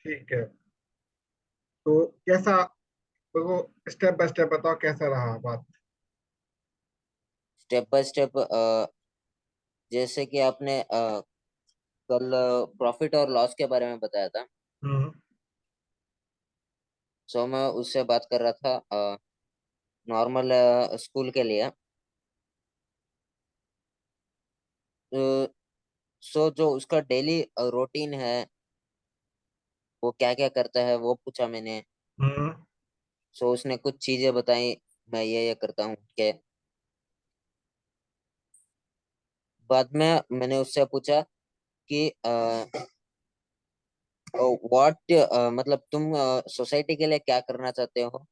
ठीक है। तो कैसा, वो स्टेप बाय स्टेप बताओ कैसा रहा बात। स्टेप बाय स्टेप, जैसे कि आपने कल प्रॉफिट और लॉस के बारे में बताया था। हम्म। सो मैं उससे बात कर रहा था नॉर्मल स्कूल के लिए। सो जो उसका डेली रूटीन है, वो क्या क्या करता है वो पूछा मैंने। हम्म। सो उसने कुछ चीजें बताई, मैं ये करता हूँ कि बाद में मैंने उससे पूछा कि व्हाट, मतलब तुम सोसाइटी के लिए क्या करना चाहते हो,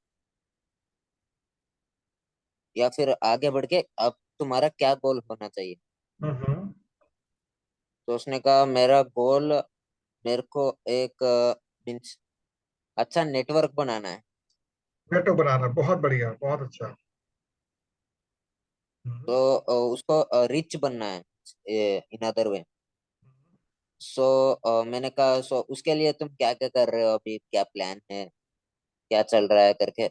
या फिर आगे बढ़ के अब तुम्हारा क्या गोल होना चाहिए। हम्म। तो उसने कहा मेरा गोल, मेरे को एक मीन्स अच्छा नेटवर्क बनाना है। नेटवर्क बनाना बहुत बढ़िया, बहुत अच्छा। हम्म। तो उसको रिच बनना है इन अदर वे। सो मैंने कहा सो उसके लिए तुम क्या क्या कर रहे हो, अभी क्या प्लान है, क्या चल रहा है करके।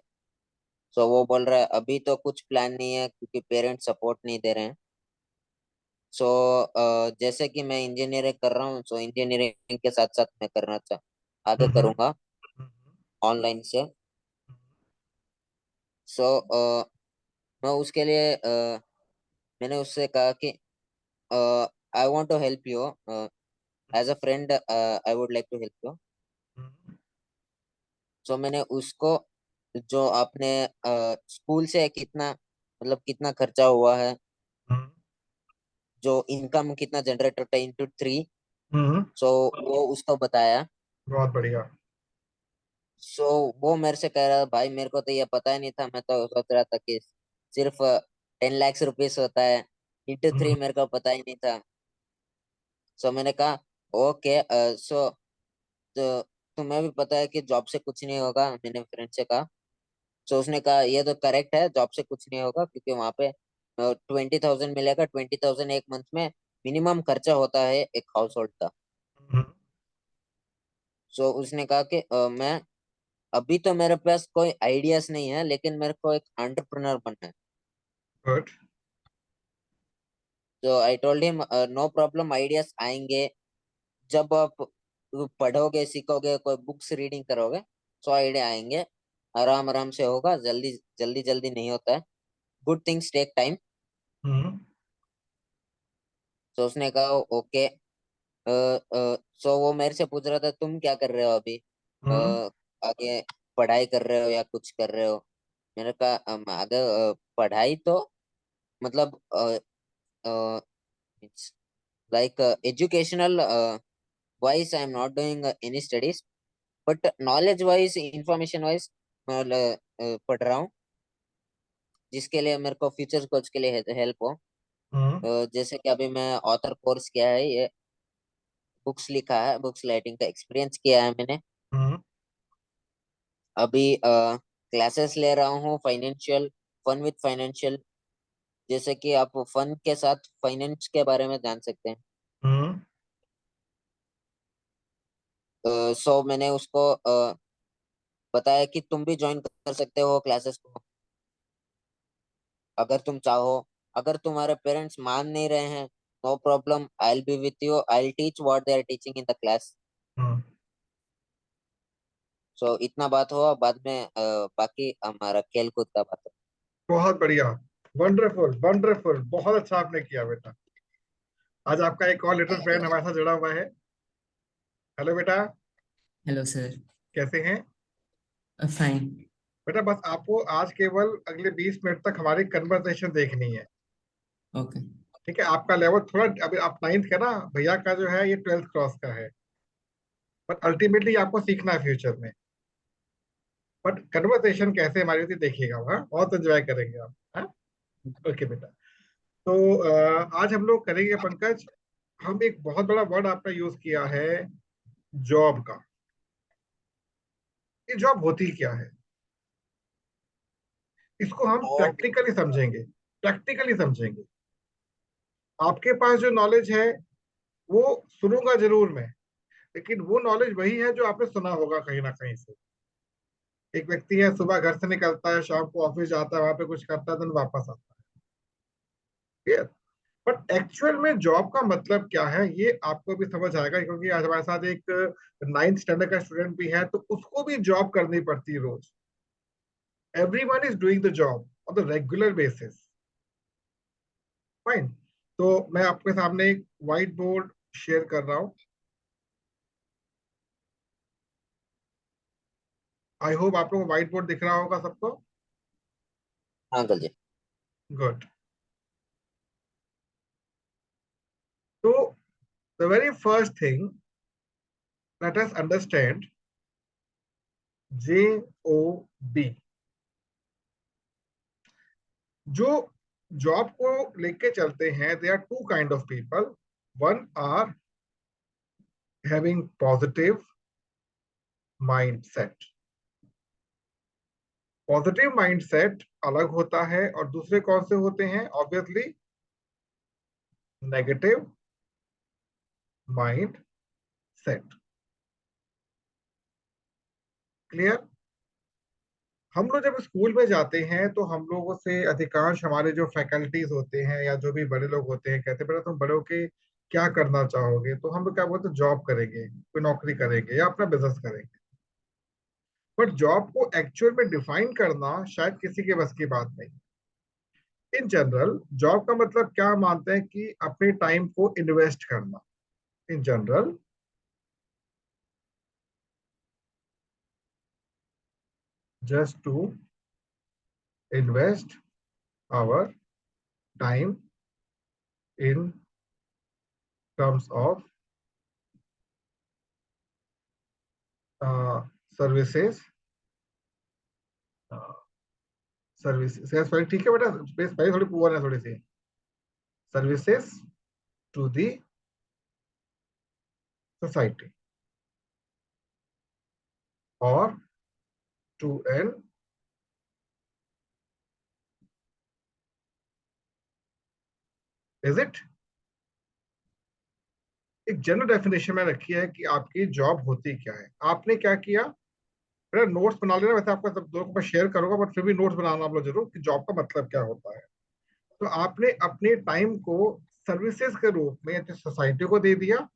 सो वो बोल रहा है अभी तो कुछ प्लान नहीं है क्योंकि पेरेंट्स सपोर्ट नहीं दे रहे हैं। सो जैसे कि मैं इंजीनियरिंग कर रहा हूँ, सो इंजीनियरिंग के साथ साथ मैं करना चाह आगे हम्म। करूँगा ऑनलाइन से। सो मैं उसके लिए मैंने उससे कहा कि I want to help you, as a friend I would like to help you. So मैंने उसको, जो आपने स्कूल से कितना, मतलब कितना खर्चा हुआ है, जो इनकम कितना जनरेट होता है इंटू 3। हम्म। सो वो उसको बताया। बहुत बढ़िया। सो वो मेरे से कह रहा भाई मेरे को तो ये पता ही नहीं था, मैं तो सोच रहा था कि सिर्फ 10 लाख रुपीस होता है, इंटू हम्म। 3 मेरे को पता ही नहीं था। सो मैंने कहा ओके। सो तो तुम्हें भी पता है कि जॉब से कुछ नहीं होगा, मैंने फ्रेंड से कहा। सो उसने कहा ये तो करेक्ट है, जॉब से कुछ नहीं होगा क्योंकि वहां पे 20,000 मिलेगा, 20,000 एक मंथ में मिनिमम खर्चा होता है एक हाउस होल्ड का। हम्म। सो उसने कहा कि मैं अभी तो मेरे पास कोई आइडियाज नहीं है, लेकिन मेरे को एक एंटरप्रेन्योर बनना है। गुड। तो I told him no problem, ideas आएंगे जब आप पढ़ोगे सीखोगे कोई बुक्स रीडिंग करोगे। सो आइडिया आएंगे, आराम आराम से होगा, जल्दी जल्दी जल्दी नहीं होता है। Good things take time. Hmm. तो उसने कहा ओके। सो वो मेरे से पूछ रहा था तुम क्या कर रहे हो अभी, अ, हम्म। आगे पढ़ाई कर रहे हो या कुछ कर रहे हो। मैंने कहा आगे पढ़ाई तो मतलब like educational wise I am not doing any studies, but knowledge wise information wise पढ़ रहा हूँ, जिसके लिए मेरे को फ्यूचर कोच के लिए हेल्प हो। हम्म। जैसे कि अभी मैं ऑथर कोर्स किया है, ये बुक्स लिखा है, बुक्स राइटिंग का एक्सपीरियंस किया है मैंने। हम्म। अभी क्लासेस ले रहा हूँ फाइनेंशियल, फन विद फाइनेंशियल, जैसे कि आप फन के साथ फाइनेंस के बारे में जान सकते हैं। हम्म। सो मैंने उसको बताया कि तुम भी ज्वाइन कर सकते हो क्लासेस को अगर तुम चाहो। अगर तुम्हारे पेरेंट्स मान नहीं रहे हैं, no problem, I will be with you, I will teach what they are teaching in the class. Hmm. So इतना बात हुआ, बाद में बाकी हमारा खेल कूद का बात बहुत बढ़िया। वंडरफुल वंडरफुल, बहुत अच्छा आपने किया बेटा। आज आपका एक और लिटिल फ्रेंड हमारे साथ जुड़ा हुआ है। हेलो बेटा। Hello sir. कैसे हैं? फाइन। बेटा बस आपको आज केवल अगले 20 मिनट तक हमारी कन्वर्सेशन देखनी है। ओके। ठीक है, आपका लेवल थोड़ा, अभी आप 9th का ना, भैया का जो है ये 12th क्रॉस का है। बट अल्टीमेटली आपको सीखना है फ्यूचर में। बट कन्वर्सेशन कैसे हमारी होती है देखिएगा, हाँ बहुत एंजॉय करेंगे आप। हाँ। ओके बेटा। तो आज हम लोग करेंगे पंकज, हम एक बहुत बड़ा वर्ड आपने यूज किया है, जॉब का। ये जॉब होती क्या है, इसको हम और प्रैक्टिकली समझेंगे। प्रैक्टिकली समझेंगे। आपके पास जो नॉलेज है वो सुनूंगा जरूर मैं, लेकिन वो नॉलेज वही है जो आपने सुना होगा कहीं ना कहीं से। एक व्यक्ति है, सुबह घर से निकलता है, शाम को ऑफिस जाता है, वहां पे कुछ करता है, दिन वापस आता है। बट एक्चुअल में जॉब का मतलब क्या है ये आपको भी समझ आएगा, क्योंकि आज हमारे साथ एक 9th स्टैंडर्ड का स्टूडेंट भी है, तो उसको भी जॉब करनी पड़ती है रोज। Everyone is doing the job on the regular basis. Fine. तो मैं आपके सामने एक व्हाइट बोर्ड शेयर कर रहा हूँ। आई होप आप लोगों को व्हाइट बोर्ड दिख रहा होगा सबको। हाँ अंकल जी। गुड। तो the very first thing, let us understand JOB। जो जॉब को लेके चलते हैं, they are two kind of people. One are having positive mindset. Positive mindset अलग होता है, और दूसरे कौन से होते हैं? Obviously negative mind set. Clear? हम लोग जब स्कूल में जाते हैं तो हम लोगों से अधिकांश हमारे जो फैकल्टीज होते हैं या जो भी बड़े लोग होते हैं कहते हैं, बेटा तुम बड़े होके क्या करना चाहोगे? तो हम लोग क्या बोलते हैं? जॉब करेंगे, कोई नौकरी करेंगे या अपना बिजनेस करेंगे। बट जॉब को एक्चुअल में डिफाइन करना शायद किसी के बस की बात नहीं। इन जनरल जॉब का मतलब क्या मानते हैं कि अपने टाइम को इन्वेस्ट करना। In general just to invest our time in terms of uh, services services. Sorry, ठीक है बेटा, स्पेस पहले थोड़ी पुअर है, थोड़ी सी। सर्विसेज टू दी सोसाइटी और टू एन इज इट। एक जनरल डेफिनेशन में रखी है कि आपकी जॉब होती क्या है। आपने क्या किया? मेरा नोट्स बना लेना, वैसे आपका सब दोनों को मैं शेयर करूंगा, बट फिर भी नोट्स बनाना आप लोग जरूर कि जॉब का मतलब क्या होता है। तो आपने अपने टाइम को सर्विसेज के रूप में सोसाइटी को दे दिया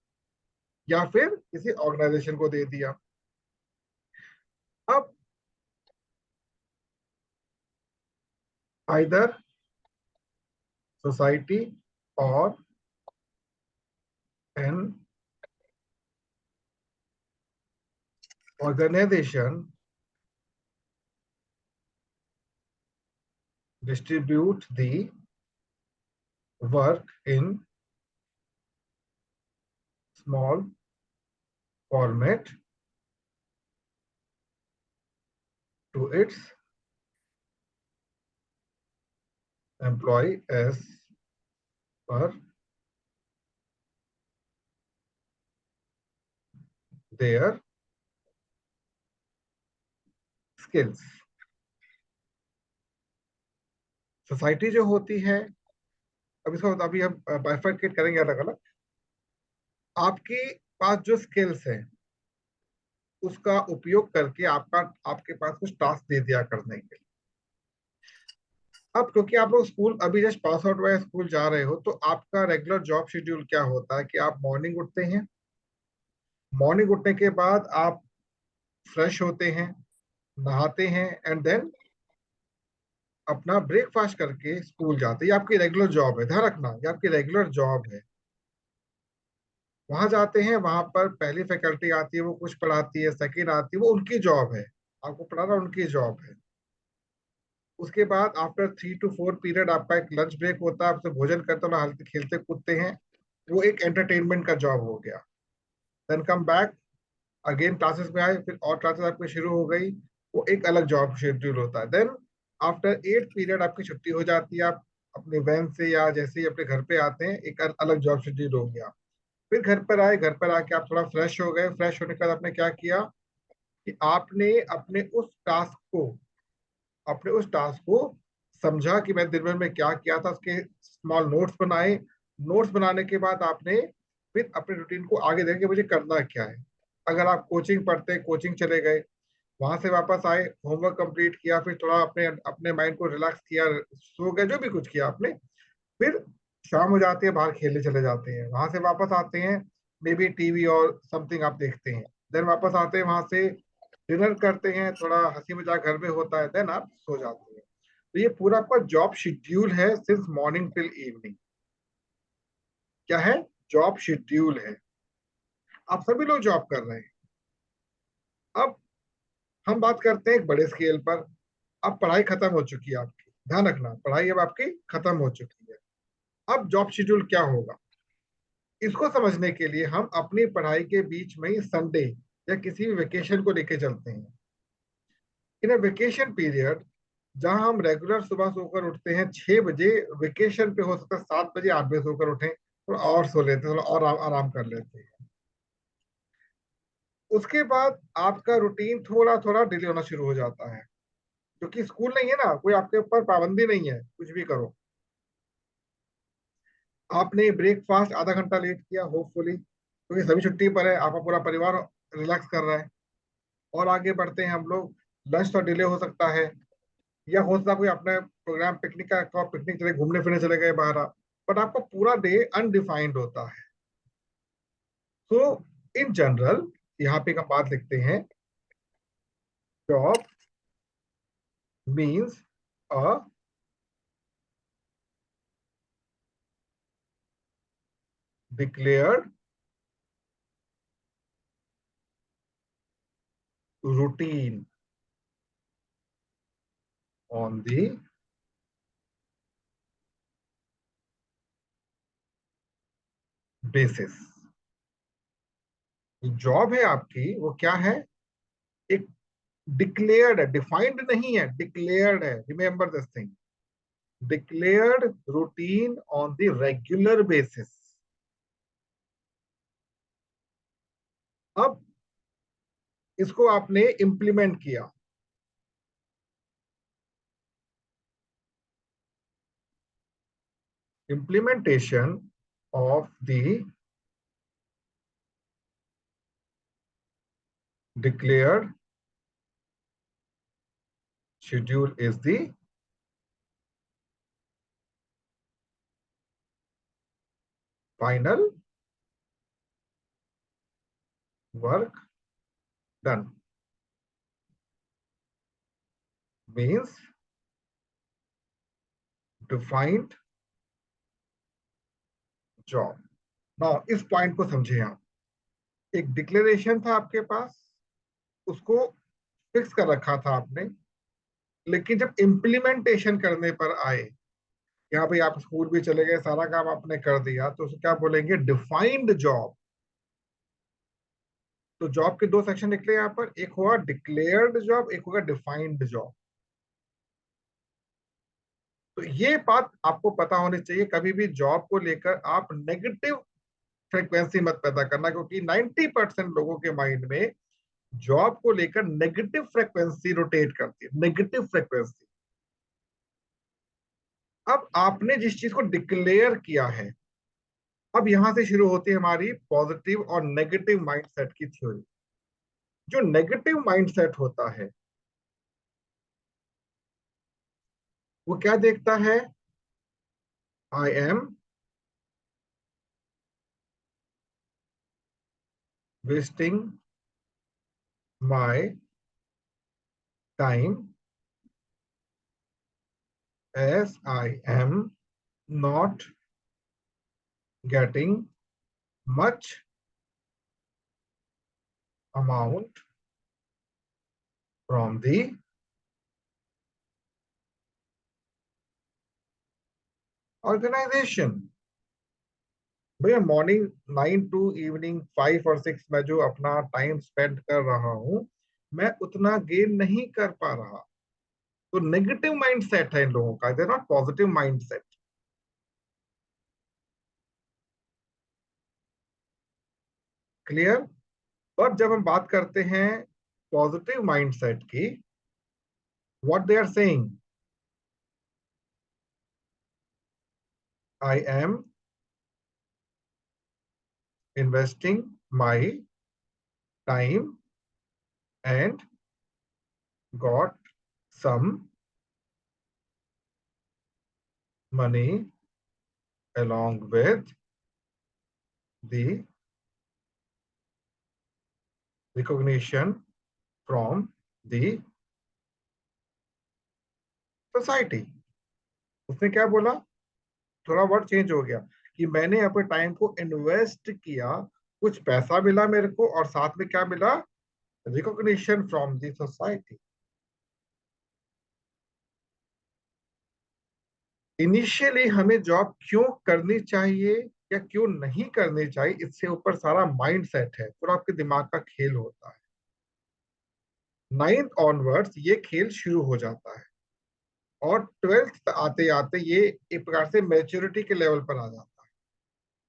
या फिर किसी ऑर्गेनाइजेशन को दे दिया। अब आइदर सोसाइटी और an organization distribute the work in small format to its employee as per their skills। Society जो होती है, अब इसको अभी हम बाइफरकेट करेंगे अलग अलग। आपके पास जो स्किल्स है उसका उपयोग करके आपके पास कुछ टास्क दे दिया करने के लिए। अब क्योंकि आप लोग स्कूल अभी जस्ट पास आउट हुए, स्कूल जा रहे हो, तो आपका रेगुलर जॉब शेड्यूल क्या होता है कि आप मॉर्निंग उठते हैं। मॉर्निंग उठने के बाद आप फ्रेश होते हैं, नहाते हैं, एंड देन अपना ब्रेकफास्ट करके स्कूल जाते हैं। ये आपकी रेगुलर जॉब है, ध्यान रखना, ये आपकी रेगुलर जॉब है। वहां जाते हैं, वहां पर पहली फैकल्टी आती है, वो कुछ पढ़ाती है, सेकंड आती है, वो उनकी जॉब है, आपको पढ़ाना उनकी जॉब है। उसके बाद आफ्टर 3 to 4 पीरियड आपका एक लंच ब्रेक होता है, आपसे भोजन करते हो, हल्के खेलते कूदते हैं, वो एक एंटरटेनमेंट का जॉब हो गया। Then come back again, classes में आए, फिर और क्लासेस आपकी शुरू हो गई, वो एक अलग जॉब शेड्यूल होता है। देन आफ्टर 8 पीरियड आपकी छुट्टी हो जाती है, आप अपने वैन से या जैसे ही अपने घर पे आते हैं, एक अलग जॉब शेड्यूल हो गया। फिर घर पर आए, घर पर आके आप थोड़ा फ्रेश हो गए, फ्रेश होने के बाद आपने क्या किया कि आपने उस टास्क को समझा कि मैं दिन भर में क्या किया था, उसके स्मॉल नोट्स बनाए। नोट्स बनाने के बाद आपने फिर अपने रूटीन को आगे देखें कि मुझे करना क्या है। अगर आप कोचिंग पढ़ते, कोचिंग चले गए, वहां से वापस आए, होमवर्क कंप्लीट किया, फिर थोड़ा अपने अपने माइंड को रिलैक्स किया, सो गए, जो भी कुछ किया आपने, फिर शाम हो जाती है, बाहर खेलने चले जाते हैं, वहां से वापस आते हैं, मे बी टीवी और समथिंग आप देखते हैं, देन वापस आते हैं वहां से, डिनर करते हैं, थोड़ा हंसी मजाक घर में होता है, देन आप सो जाते हैं। तो ये पूरा आपका जॉब शेड्यूल है सिंस मॉर्निंग टिल इवनिंग। क्या है? जॉब शेड्यूल है। आप सभी लोग जॉब कर रहे हैं। अब हम बात करते हैं एक बड़े स्केल पर। अब पढ़ाई खत्म हो चुकी है आपकी, ध्यान रखना, पढ़ाई अब आपकी खत्म हो चुकी है। अब जॉब शेड्यूल क्या होगा, इसको समझने के लिए हम अपनी पढ़ाई के बीच में ही संडे या किसी भी वेकेशन को लेके चलते हैं। इन अ वेकेशन पीरियड, जहां हम रेगुलर सुबह सोकर उठते हैं 6 बजे, वेकेशन पे हो सकता है 7 बजे 8 बजे सोकर उठें, थोड़ा और सो लेते हैं, थोड़ा और आराम कर लेते हैं। उसके बाद आपका रूटीन थोड़ा थोड़ा डिले होना शुरू हो जाता है, क्योंकि स्कूल नहीं है ना, कोई आपके ऊपर पाबंदी नहीं है, कुछ भी करो। आपने ब्रेकफास्ट आधा घंटा लेट किया होपफुली, क्योंकि सभी छुट्टी पर है, आपका पूरा परिवार रिलैक्स कर रहा है, और आगे बढ़ते हैं हम लोग। लंच तो डिले हो सकता है, या हो सकता है कोई अपने प्रोग्राम पिकनिक का, तो पिकनिक चले, घूमने फिरने चले गए बाहर आप, बट आपका पूरा डे अनडिफाइंड होता है। सो इन जनरल, यहाँ पे एक हम बात लिखते हैं, job means a declared routine on the basis। Job है आपकी, वो क्या है? एक डिक्लेयर्ड है, डिफाइंड नहीं है, डिक्लेयर्ड है, remember this thing, declared routine on the regular basis. अब इसको आपने इंप्लीमेंट किया। implementation of the declared schedule is the final work done, means defined job। Now इस पॉइंट को समझिए आप। एक डिक्लेरेशन था आपके पास, उसको फिक्स कर रखा था आपने, लेकिन जब इम्प्लीमेंटेशन करने पर आए, यहाँ पे आप स्कूल भी चले गए, सारा काम आपने कर दिया, तो उसे क्या बोलेंगे? Defined job. तो जॉब के दो सेक्शन निकले यहाँ पर, एक होगा डिक्लेयर्ड जॉब, एक होगा डिफाइंड जॉब। तो ये बात आपको पता होनी चाहिए, कभी भी जॉब को लेकर आप नेगेटिव फ्रिक्वेंसी मत पैदा करना, क्योंकि 90% लोगों के माइंड में जॉब को लेकर नेगेटिव फ्रिक्वेंसी रोटेट करती है, नेगेटिव फ्रिक्वेंसी। अब आपने जिस चीज को डिक्लेयर किया है, अब यहां से शुरू होती है हमारी पॉजिटिव और नेगेटिव माइंडसेट की थ्योरी। जो नेगेटिव माइंडसेट होता है, वो क्या देखता है? I am wasting my time, as I am not getting much amount from the organization। भैया मॉर्निंग 9 to इवनिंग 5 और 6 में जो अपना टाइम स्पेंड कर रहा हूं, मैं उतना गेन नहीं कर पा रहा। तो नेगेटिव माइंडसेट है इन लोगों का, they not positive mindset. Clear? पर जब हम बात करते हैं पॉजिटिव माइंडसेट की, what they are saying, I am investing my time and got some money along with the recognition from the society. उसने क्या बोला, थोड़ा वर्ड चेंज हो गया कि मैंने अपने टाइम को इन्वेस्ट किया, कुछ पैसा मिला मेरे को और साथ में क्या मिला, recognition from the society. Initially हमें जॉब क्यों करनी चाहिए या क्यों नहीं करनी चाहिए, इससे ऊपर सारा माइंड सेट है, पूरा आपके दिमाग का खेल होता है। 9th ऑनवर्ड्स ये खेल शुरू हो जाता है और 12th आते आते ये एक प्रकार से मैच्योरिटी के लेवल पर आ जाता है।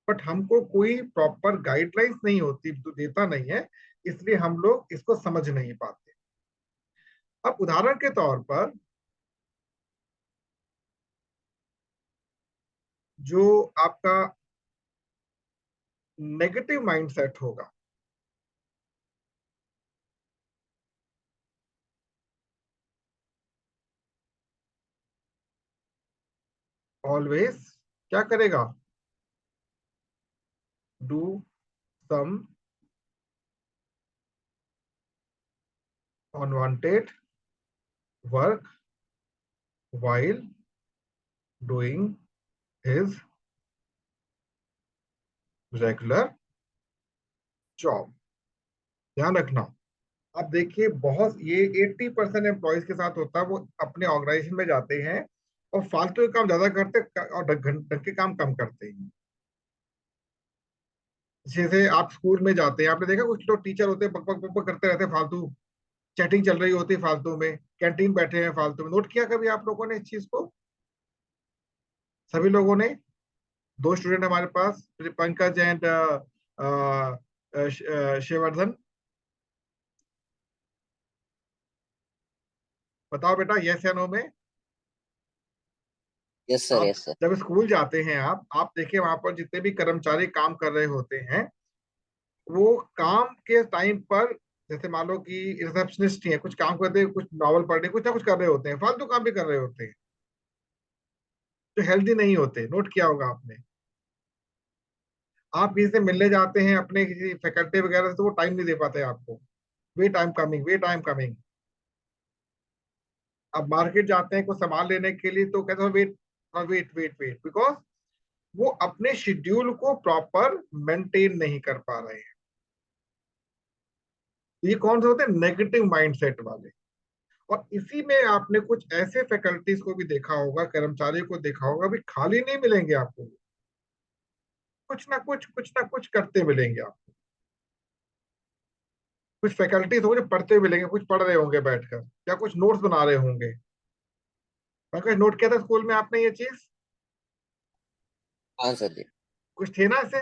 बट हमको कोई प्रॉपर गाइडलाइंस नहीं होती, देता नहीं है, इसलिए हम लोग इसको समझ नहीं पाते। अब उदाहरण के तौर पर जो आपका नेगेटिव माइंडसेट होगा, ऑलवेज क्या करेगा, do some unwanted work while doing his regular job। ध्यान रखना, आप देखिए बहुत ये 80% एम्प्लॉयज के साथ होता है, वो अपने ऑर्गेनाइजेशन में जाते हैं और फालतू के काम ज्यादा करते और ढंग के काम कम करते हैं। जैसे आप स्कूल में जाते हैं, आपने देखा कुछ लोग टीचर होते हैं बक बक बक बक करते रहते हैं, फालतू चैटिंग चल रही होती है फालतू में, कैंटीन बैठे हैं फालतू में। नोट किया कभी आप लोगों ने इस चीज को, सभी लोगों ने? दो स्टूडेंट हमारे पास, पंकज एंड शिववर्धन, बताओ बेटा यस या नो में। यस सर, आप यस सर। जब स्कूल जाते हैं आप देखिए वहां पर जितने भी कर्मचारी काम कर रहे होते हैं, वो काम के टाइम पर, जैसे मान लो कि रिसेप्शनिस्ट ही है, कुछ काम करते हैं, कुछ नॉवल पढ़ रहे, कुछ ना कुछ कर रहे होते हैं, फालतू काम भी कर रहे होते हैं जो हेल्दी नहीं होते। नोट किया होगा आपने। आप किसी से मिलने जाते हैं अपने किसी फैकल्टी वगैरह से, तो वो टाइम नहीं दे पाते आपको, wait I am coming, wait I am coming. अब मार्केट जाते हैं कुछ सामान लेने के लिए, तो कहते हैं wait wait wait wait, because वो अपने शेड्यूल को प्रॉपर मेंटेन नहीं कर पा रहे हैं। ये कौन से होते हैं, नेगेटिव माइंडसेट वाले। और इसी में आपने कुछ ऐसे फैकल्टीज को भी देखा होगा, कर्मचारियों को देखा होगा, भी खाली नहीं मिलेंगे आपको, कुछ ना कुछ करते मिलेंगे आपको। कुछ फैकल्टीज होंगे जो पढ़ते मिलेंगे, कुछ पढ़ रहे होंगे बैठकर या कुछ नोट्स बना रहे होंगे। पंकज, नोट किया था स्कूल में आपने ये चीज? हाँ सर जी। कुछ थे ना ऐसे?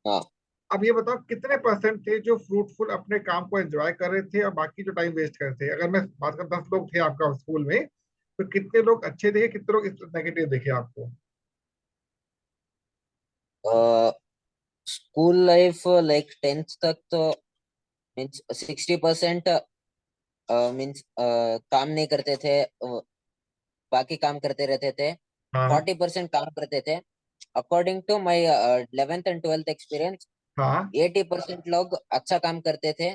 हाँ। अब ये बताओ कितने परसेंट थे जो फ्रूटफुल अपने काम को एंजॉय कर रहे थे और बाकी जो टाइम वेस्ट कर रहे थे? अगर मैं बात कर 10 लोग थे आपका स्कूल में, तो कितने लोग अच्छे दिखे, कितने लोग नेगेटिव दिखे आपको? स्कूल लाइफ लाइक 10th तक तो मीन्स 60% मीन्स काम नहीं करते थे, बाकी काम करते रहते थे। हाँ 40% काम करते थे। According to my 11th and 12th experience, हाँ, 80% लोग अच्छा काम करते थे।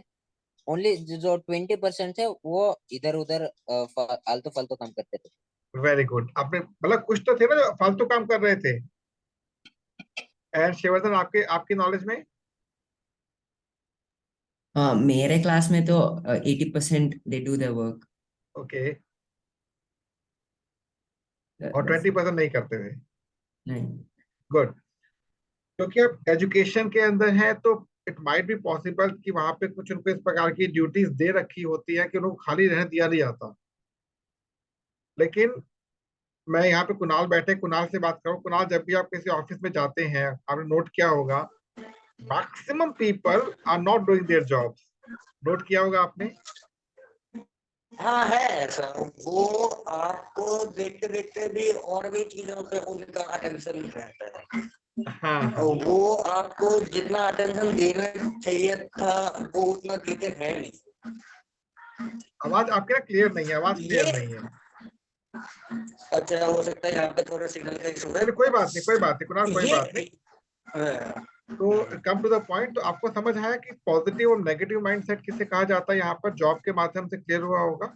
ओनली जो 20% थे वो इधर उधर आलतू फालतू काम करते थे। Very good. आपने मतलब कुछ तो थे ना जो फालतू काम कर रहे थे। एंड शिवर्धन, आपके आपकी नॉलेज में? हाँ, मेरे क्लास में तो 80% they do the work. Okay, और 20% नहीं करते थे। नहीं। गुड। क्योंकि अब एजुकेशन के अंदर है तो इट माइट बी पॉसिबल कि वहां पे कुछ उनको इस प्रकार की ड्यूटीज दे रखी होती है कि उनको खाली रहने दिया नहीं जाता। लेकिन मैं यहाँ पे कुणाल बैठे, कुणाल से बात करूँ। कुणाल, जब भी आप किसी ऑफिस में जाते हैं, आपने नोट किया होगा, maximum people are not doing their jobs. Note किया होगा आपने? हाँ है सर, वो आपको देखते देखते भी और भी चीजों पे उनका अटेंशन रहता है। हाँ हाँ। और वो आपको जितना अटेंशन देना चाहिए था वो उतना देते हैं नहीं। आवाज आपकी ना क्लियर नहीं है, आवाज क्लियर ये नहीं है। अच्छा, हो सकता है यहाँ पे थोड़ा सिग्नल का इशू है। नहीं कोई बात नहीं, कोई बात नहीं कुणाल, कोई ये बात नहीं। हाँ, तो कम टू द पॉइंट, तो आपको समझ आया कि पॉजिटिव और नेगेटिव माइंडसेट किसे कहा जाता है, यहाँ पर जॉब के माध्यम से क्लियर हुआ होगा।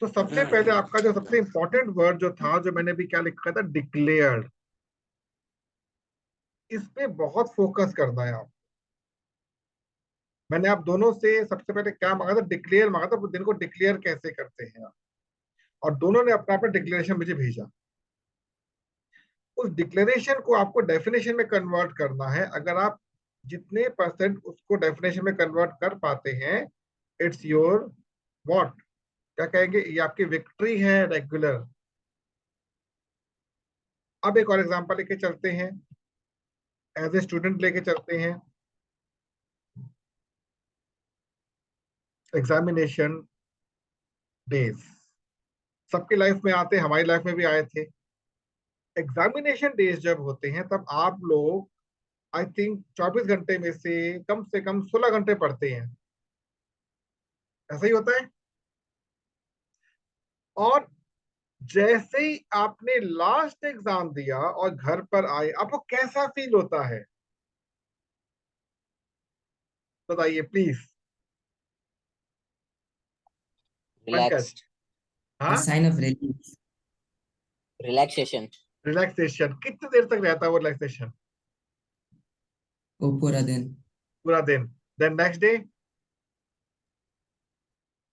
तो सबसे पहले आपका जो सबसे इंपॉर्टेंट वर्ड जो था, जो मैंने भी क्या लिखा था, डिक्लेयर्ड, इस पे बहुत फोकस करना है आप। मैंने आप दोनों से सबसे पहले क्या मांगा था, डिक्लेयर मांगा था, दिन को डिक्लेयर कैसे करते हैं आप, और दोनों ने अपना अपना डिक्लेरेशन मुझे भेजा। उस डिक्लेरेशन को आपको डेफिनेशन में कन्वर्ट करना है। अगर आप जितने परसेंट उसको डेफिनेशन में कन्वर्ट कर पाते हैं, इट्स योर व्हाट, क्या कहेंगे, ये आपकी विक्ट्री है रेगुलर। अब एक और एग्जांपल लेके चलते हैं, एज ए स्टूडेंट लेके चलते हैं। एग्जामिनेशन डेज सबकी लाइफ में आते हैं, हमारी लाइफ में भी आए थे। एग्जामिनेशन डेज जब होते हैं तब आप लोग आई थिंक 24 घंटे में से कम 16 घंटे पढ़ते हैं, ऐसा ही होता है। और जैसे ही आपने लास्ट एग्जाम दिया और घर पर आए, आपको कैसा फील होता है, बताइए प्लीज। पंकज। रिलैक्स्ड, A हाँ। sign of relief. Relaxation. Relaxation कितनी देर तक रहता है वो रिलैक्सेशन? वो पूरा दिन। पूरा दिन। Then next day.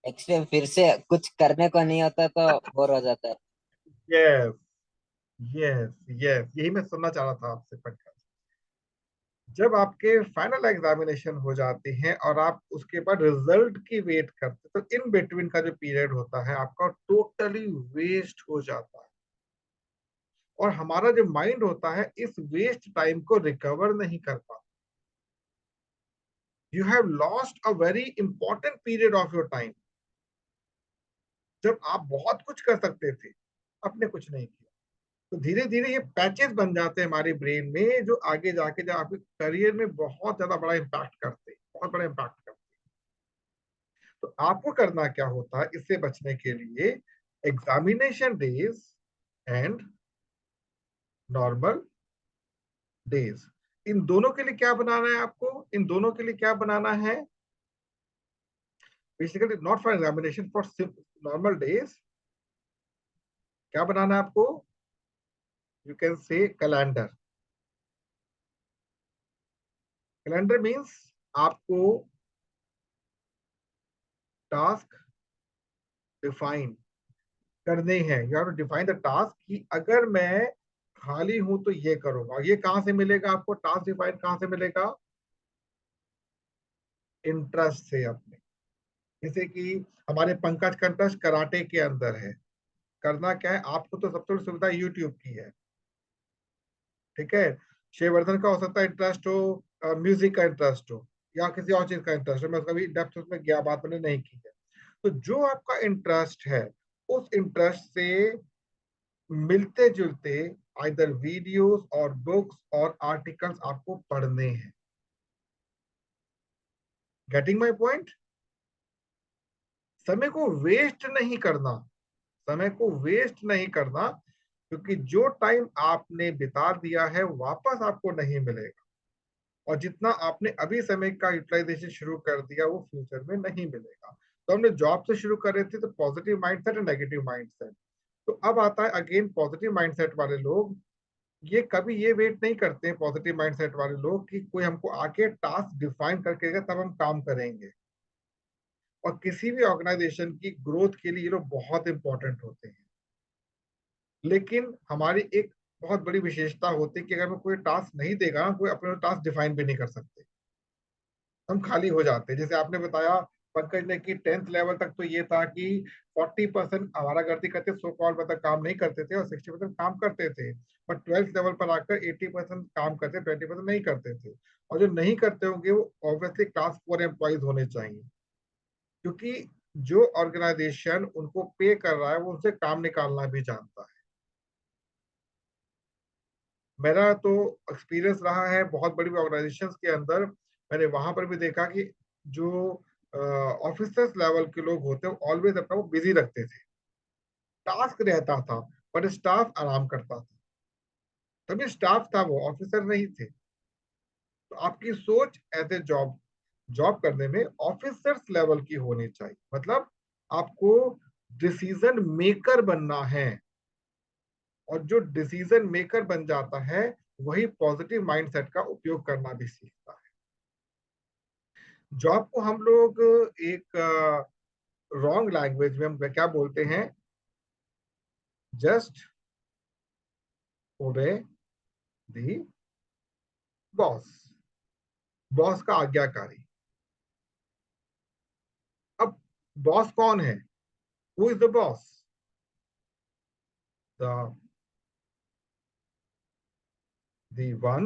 Next day फिर से कुछ करने को नहीं होता तो बोर हो जाता है। यस यस यस, यही मैं सुनना चाह रहा था आपसे पंकज। जब आपके फाइनल एग्जामिनेशन हो जाते हैं और आप उसके बाद रिजल्ट की वेट करते, तो इन बिटवीन का जो पीरियड होता है आपका टोटली वेस्ट हो जाता है। और हमारा जो माइंड होता है इस वेस्ट टाइम को रिकवर नहीं कर पाता। You have lost a very important period of your time, जब आप बहुत कुछ कर सकते थे, आपने कुछ नहीं किया। तो धीरे धीरे ये पैचेस बन जाते हैं हमारे ब्रेन में, जो आगे जाके जब आपके करियर में बहुत ज्यादा बड़ा इम्पैक्ट करते हैं, बहुत बड़ा इम्पैक्ट करते हैं। तो आपको करना क्या होता है इससे बचने के लिए, examination days and normal days, इन दोनों के लिए क्या बनाना है आपको, इन दोनों के लिए क्या बनाना है, basically not for examination, for normal days क्या बनाना है आपको, you can say calendar. Calendar means आपको टास्क डिफाइन करने हैं। You have to define the task कि अगर मैं खाली हूं तो ये करूंगा। ये कहां से मिलेगा आपको, टास्क डिफाइन कहां से मिलेगा, इंटरेस्ट से अपने। जैसे कि हमारे पंकज का इंटरेस्ट कराटे के अंदर है, करना क्या है, आपको तो सबसे बड़ी सुविधा यूट्यूब की है, ठीक है। शेयरवर्धन का हो सकता है इंटरेस्ट हो म्यूजिक का इंटरेस्ट हो, या किसी और चीज का इंटरेस्ट हो, मैं कभी डेप्थ उसमें गया, बात मैंने नहीं की है। तो जो आपका इंटरेस्ट है, उस इंटरेस्ट से मिलते जुलते आइदर वीडियोस और बुक्स और आर्टिकल्स आपको पढ़ने हैं। Getting my point? समय को वेस्ट नहीं करना, समय को वेस्ट नहीं करना, क्योंकि जो टाइम आपने बिता दिया है वापस आपको नहीं मिलेगा। और जितना आपने अभी समय का यूटिलाइजेशन शुरू कर दिया वो फ्यूचर में नहीं मिलेगा। तो हमने जॉब से शुरू कर रहे थे, तो पॉजिटिव माइंडसेट और नेगेटिव माइंडसेट। तो अब आता है अगेन पॉजिटिव माइंडसेट वाले लोग, ये कभी ये वेट नहीं करते हैं पॉजिटिव माइंडसेट वाले लोग कि कोई हमको आके टास्क डिफाइन करके देगा तब हम काम करेंगे। और किसी भी ऑर्गेनाइजेशन की ग्रोथ के लिए ये लोग बहुत इंपॉर्टेंट होते हैं। लेकिन हमारी एक बहुत बड़ी विशेषता होती है कि अगर मैं कोई टास्क नहीं देगा ना, कोई अपने टास्क डिफाइन भी नहीं कर सकते, हम खाली हो जाते हैं। जैसे आपने बताया पंकज ने कि 10th लेवल तक तो ये था कि 40% हमारा गलती करते, सो कॉल मतलब काम नहीं करते थे, और 60% काम करते थे। पर 12th लेवल पर आकर 80% काम करते, 20% नहीं करते थे। और जो नहीं करते होंगे वो ऑब्वियसली क्लास 4 एम्प्लॉइज होने चाहिए, क्योंकि जो ऑर्गेनाइजेशन उनको पे कर रहा है वो उनसे काम निकालना भी जानता है। मेरा तो एक्सपीरियंस रहा है बहुत बड़ी ऑर्गेनाइजेशंस के अंदर, मैंने वहां पर भी देखा कि जो ऑफिसर्स लेवल के लोग होते हैं ऑलवेज अपना वो बिजी रखते थे, टास्क रहता था, पर स्टाफ आराम करता था। तभी स्टाफ था, वो ऑफिसर नहीं थे। तो आपकी सोच एज ए जॉब जॉब करने में ऑफिसर्स लेवल की होनी चाहिए, मतलब आपको डिसीजन मेकर बनना है, और जो डिसीजन मेकर बन जाता है वही पॉजिटिव माइंडसेट का उपयोग करना भी सीखता है। जॉब को हम लोग एक रॉन्ग लैंग्वेज में हम क्या बोलते हैं, जस्ट ओबे दी बॉस, बॉस का आज्ञाकारी। अब बॉस कौन है? Who is the boss? The one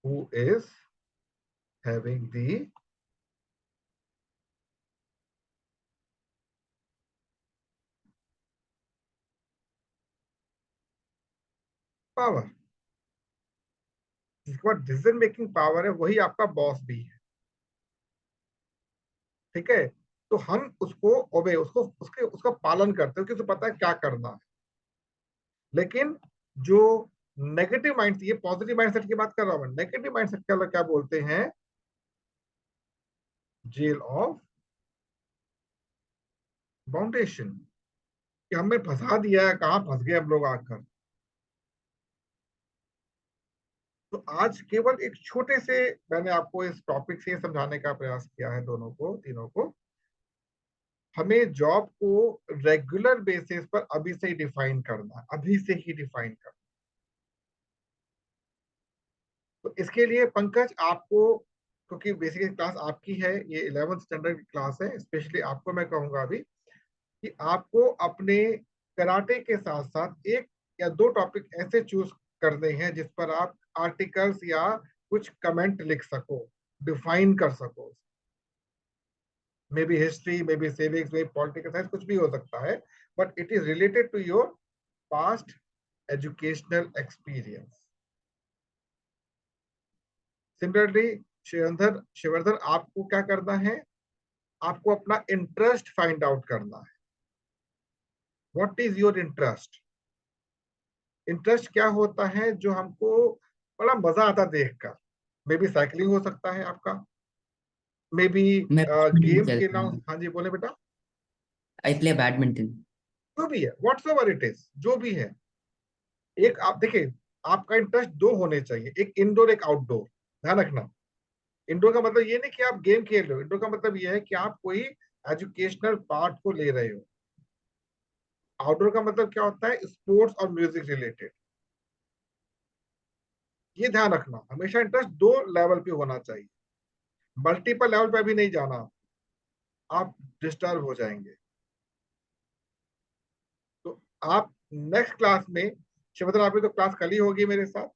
who is having the power, जिसके पास डिसीजन मेकिंग पावर है वही आपका बॉस भी है। ठीक है, तो हम उसको ओबे, उसको उसके उसका पालन करते हैं, क्योंकि उसे पता है क्या करना है। लेकिन जो नेगेटिव माइंड, ये पॉजिटिव माइंडसेट की बात कर रहा हूं, नेगेटिव माइंडसेट क्या क्या बोलते हैं, जेल ऑफ फाउंडेशन, कि हमें फंसा दिया है, कहाँ फंस गए हम लोग आकर। तो आज केवल एक छोटे से मैंने आपको इस टॉपिक से समझाने का प्रयास किया है, दोनों को, तीनों को। हमें जॉब को रेगुलर बेसिस पर अभी से ही डिफाइन करना है, अभी से ही डिफाइन करना। तो इसके लिए पंकज आपको, क्योंकि बेसिकली क्लास आपकी है, ये 11th स्टैंडर्ड की क्लास है, स्पेशली आपको मैं कहूंगा अभी कि आपको अपने कराटे के साथ साथ एक या दो टॉपिक ऐसे चूज करने हैं जिस पर आप आर्टिकल्स या कुछ कमेंट लिख सको, डिफाइन कर सको। Maybe history, maybe civics, may political science, कुछ भी हो सकता है, but it is related to your past educational experience. Similarly Shivardhan आपको क्या करना है, आपको अपना इंटरेस्ट फाइंड आउट करना है। What is your interest? Interest क्या होता है जो हमको बड़ा मजा आता देखकर? मे बी साइकिलिंग हो सकता है आपका, मे बी मैं बैडमिंटन गेम्स के खेलता नाम। हूँ। हाँ जी, बोले बेटा। I play badminton. जो भी है, व्हाट्स एवर इट इज, जो भी है, एक आप देखिए, आपका इंटरेस्ट दो होने चाहिए, एक इंडोर एक आउटडोर। ध्यान रखना, इंडोर का मतलब ये नहीं कि आप गेम खेल रहे हो, इंडोर का मतलब ये है कि आप कोई एजुकेशनल पार्ट को ले रहे हो। आउटडोर का मतलब क्या होता है, स्पोर्ट्स और म्यूजिक रिलेटेड। ये ध्यान रखना, हमेशा इंटरेस्ट दो लेवल पे होना चाहिए, मल्टीपल लेवल पे भी नहीं जाना, आप डिस्टर्ब हो जाएंगे। तो आप नेक्स्ट क्लास में, शिवधर आप ही तो क्लास कल ही होगी मेरे साथ,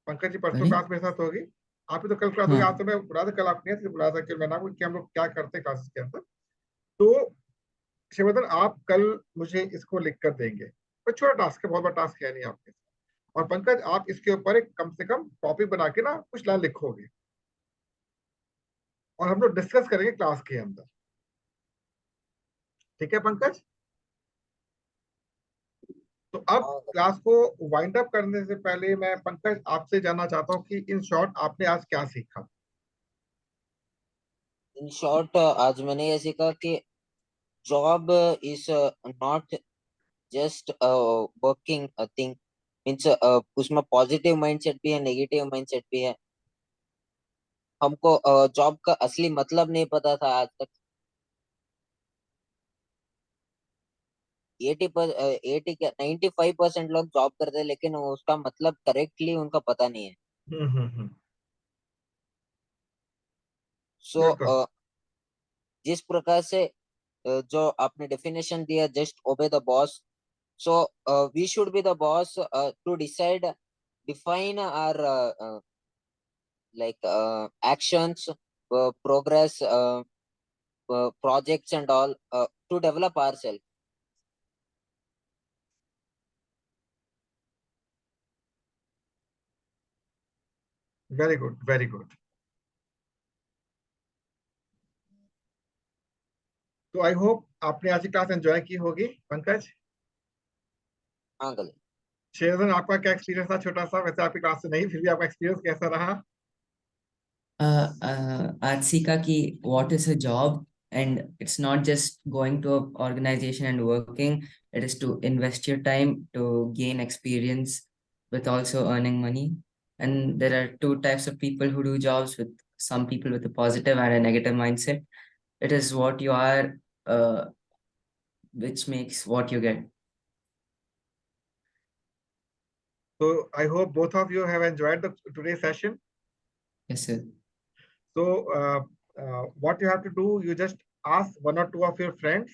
पंकज जी परसों अरे क्लास मेरे साथ होगी, आप ही तो कल क्लास होगी। आज हाँ। तो मैं बुला था, कल आप नहीं थे, बुला था कि मैं ना कि हम लोग क्या करते हैं क्लासेस के अंदर। तो शिवधर आप कल मुझे इसको लिख कर देंगे, कोई छोटा टास्क है, बहुत बड़ा टास्क है नहीं आपके साथ। और पंकज आप इसके ऊपर एक कम से कम टॉपिक बना के ना कुछ लाइन लिखोगे, और हम लोग डिस्कस करेंगे क्लास के अंदर। ठीक है पंकज? तो अब और क्लास को वाइंड अप करने से पहले मैं पंकज आपसे जानना चाहता हूँ कि इन शॉर्ट आपने आज क्या सीखा? इन शॉर्ट आज मैंने ये सीखा कि job is not just working thing, means उसमें पॉजिटिव माइंडसेट भी है, नेगेटिव माइंडसेट भी है। हमको जॉब का असली मतलब नहीं पता था आज तक। 80 क्या 95% लोग जॉब करते हैं, लेकिन उसका मतलब करेक्टली उनका पता नहीं है। हम्म। सो बिल्कुल। जिस प्रकार से जो आपने डेफिनेशन दिया, just obey the boss, so we should be the boss to decide, define our like actions, progress, projects and all, to develop ourselves. Very good, very good. तो आई होप आपने आज की क्लास एंजॉय की होगी। पंकज, हाँ uncle. Sheeran, आपका क्या experience था? छोटा सा, वैसे आपकी क्लास से नहीं, फिर भी आपका एक्सपीरियंस कैसा रहा? आज सीखा कि what is a job, and it's not just going to an organization and working. It is to invest your time to gain experience with also earning money. And there are two types of people who do jobs, with some people with a positive and a negative mindset. It is what you are, which makes what you get. So I hope both of you have enjoyed the today's session. Yes, sir. So what you have to do, you just ask one or two of your friends,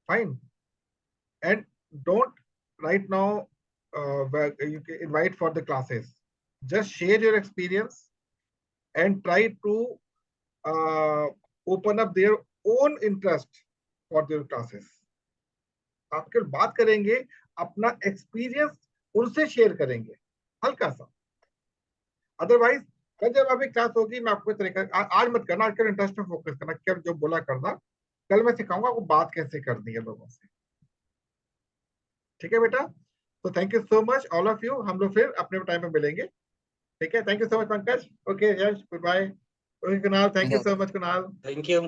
fine, and don't right now where you can invite for the classes. Just share your experience and try to open up their own interest for their classes. आप केवल बात करेंगे, अपना experience उनसे share करेंगे हल्का सा। Otherwise कल जब अभी क्लास होगी, मैं आपको तरीका आज मत करना, आज केवल इंटरेस्ट में फोकस करना, केवल जो बोला करना। कल मैं सिखाऊंगा आपको बात कैसे करनी है लोगों से। ठीक है बेटा? तो thank you so much all of you. हम लोग फिर अपने टाइम पे मिलेंगे। ठीक है, thank you so much Pankaj. Okay Yash, goodbye. Okay Kunal, thank you so much Kunal. Thank you.